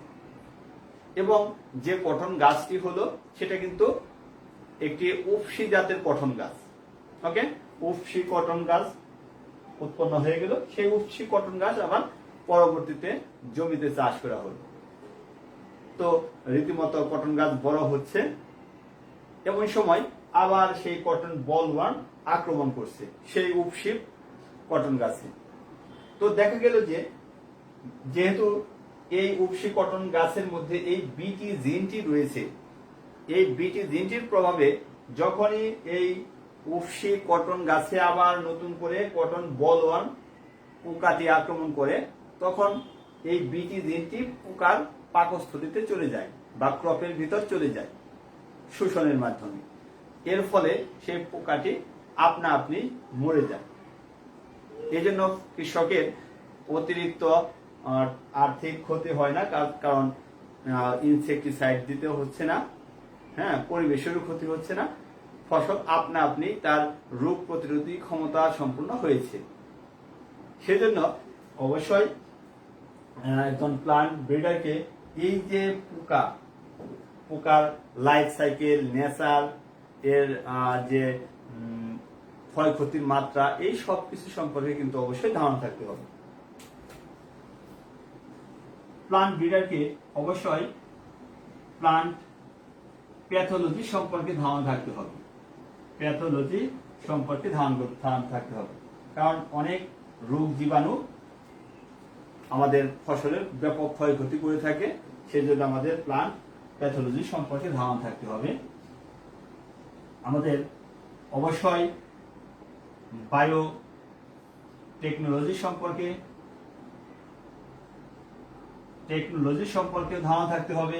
Speaker 1: এবং যে কটন গাছটি হলো সেটা কিন্তু একটি উফশী জাতের কটন গাছ। ওকে, উফশী কটন গাছ উৎপন্ন হয়ে গেল। সেই উফশী কটন গাছ আবার পরবর্তীতে জমিতে চাষ করা হলো। তো রীতিমতো কটন গাছ বড় হচ্ছে, এমন সময় আবার সেই কটন বলওয়ার্ম আক্রমণ করছে সেই উফশী কটন গাছে। তো দেখা গেল যে যেহেতু এই উফশী কটন গাছের মধ্যে এই বিটি জিনটি রয়েছে, এই বিটি জিনটির প্রভাবে যখনই এই উফশী কটন গাছে আবার নতুন করে কটন বলওয়ার্ম পোকাটি আক্রমণ করে, তখন এই বিটি জিনটি পোকার পাকস্থলীতে চলে যায় বা ক্রপের ভিতর চলে যায় শোষণের মাধ্যমে। এর ফলে সেই পোকাটি আপনা আপনি মরে যায়। এই জন্য কৃষকের অতিরিক্ত আর্থিক ক্ষতি হয় না, কারণ ইনসেকটিসাইড দিতে হচ্ছে না, হ্যাঁ, পরিবেশেরও ক্ষতি হচ্ছে না, ফসল আপনা আপনি তার রোগ প্রতিরোধী ক্ষমতা সম্পূর্ণ হয়েছে। সেজন্য অবশ্যই একজন প্লান্ট ব্রিডারকে এই যে পোকার লাইফ সাইকেল, নেচার, এর যে ক্ষয়ক্ষতির মাত্রা, এই সব কিছু সম্পর্কে কিন্তু অবশ্যই ধারণা থাকতে হবে। প্লান্ট ব্রিডারকে অবশ্যই প্লান্ট প্যাথোলজি সম্পর্কে ধারণা থাকতে হবে। প্যাথোলজি সম্পর্কে ধারণা থাকতে হবে, কারণ অনেক রোগ জীবাণু আমাদের ফসলের ব্যাপক ক্ষয়ক্ষতি করে থাকে। সেজন্য আমাদের প্লান্ট প্যাথোলজি সম্পর্কে ধারণা থাকতে হবে। আমাদের অবশ্যই বায়ো টেকনোলজি সম্পর্কে ধারণা থাকতে হবে।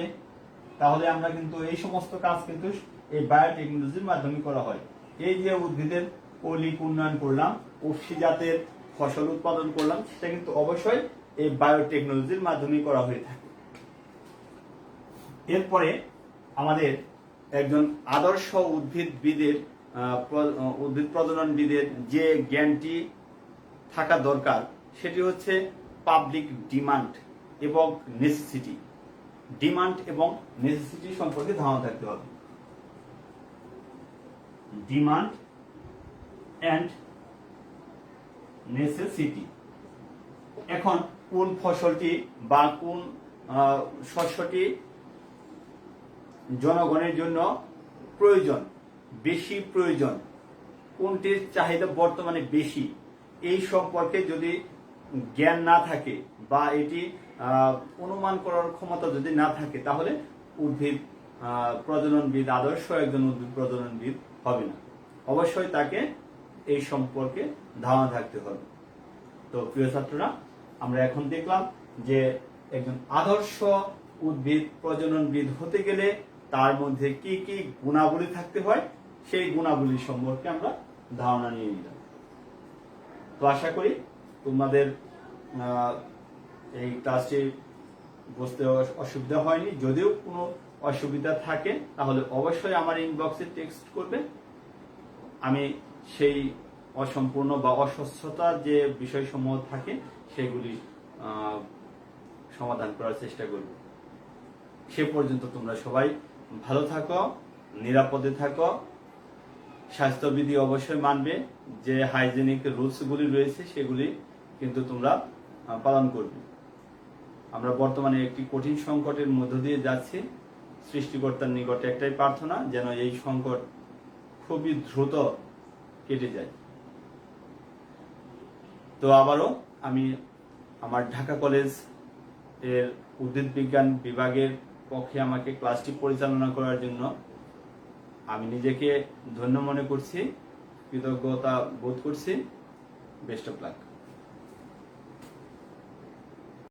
Speaker 1: তাহলে আমরা কিন্তু এই সমস্ত কাজ কিন্তু এই বায়োটেকনোলজির মাধ্যমে করা হয়। এই যে উদ্ভিদের কৌলিক উন্নয়ন করলাম, উফশী জাতের ফসল উৎপাদন করলাম, সেটা কিন্তু অবশ্যই এই বায়োটেকনোলজির মাধ্যমে করা হয়ে থাকে। এরপরে আমাদের একজন আদর্শ উদ্ভিদ প্রজননবিদের যে জ্ঞানটি থাকা দরকার, সেটি হচ্ছে পাবলিক ডিমান্ড এবং নেসেসিটি। ডিমান্ড এবং নেসেসিটি সম্পর্কে ধারণা থাকতে হবে। Demand and necessity. এখন কোন ফসলটি বা কোন শস্যটি জনগণের জন্য বেশি প্রয়োজন, কোনটির চাহিদা বর্তমানে বেশি, এই সম্পর্কে যদি জ্ঞান না থাকে বা এটি অনুমান করার ক্ষমতা যদি না থাকে, তাহলে উদ্ভিদ প্রজননবিদ, আদর্শ একজন উদ্ভিদ প্রজননবিদ হবে না। অবশ্যই তাকে এই সম্পর্কে ধারণা থাকতে হবে। তো প্রিয় ছাত্ররা, আমরা এখন দেখলাম যে একজন আদর্শ উদ্ভিদ প্রজননবিদ হতে গেলে তার মধ্যে কি কি গুণাবলী থাকতে হয়, সেই গুণাবলী সম্পর্কে আমরা ধারণা নিয়ে নিলাম। তো আশা করি তোমাদের এই ক্লাসটি বুঝতে অসুবিধা হয়নি। যদিও কোনো অসুবিধা থাকে তাহলে অবশ্যই আমার ইনবক্সে টেক্সট করবে। আমি সেই অসম্পূর্ণ বা অস্বচ্ছতা যে বিষয়সমূহ থাকে সেগুলি সমাধান করার চেষ্টা করব। সে পর্যন্ত তোমরা সবাই ভালো থাকো, নিরাপদে থাকো, স্বাস্থ্যবিধি অবশ্যই মানবে, যে হাইজেনিক রুলসগুলি রয়েছে সেগুলি কিন্তু তোমরা পালন করবে। আমরা বর্তমানে একটি কঠিন সংকটের মধ্য দিয়ে যাচ্ছি। সৃষ্টিকর্তার নিকটে একটাই প্রার্থনা, যেন এই সংকট খুবই দ্রুত কেটে যায়। তো আবারও আমি আমার ঢাকা কলেজ এর উদ্ভিদ বিজ্ঞান বিভাগের পক্ষে আমাকে ক্লাসটি পরিচালনা করার জন্য আমি নিজেকে ধন্য মনে করছি, কৃতজ্ঞতা বোধ করছি। Best of luck.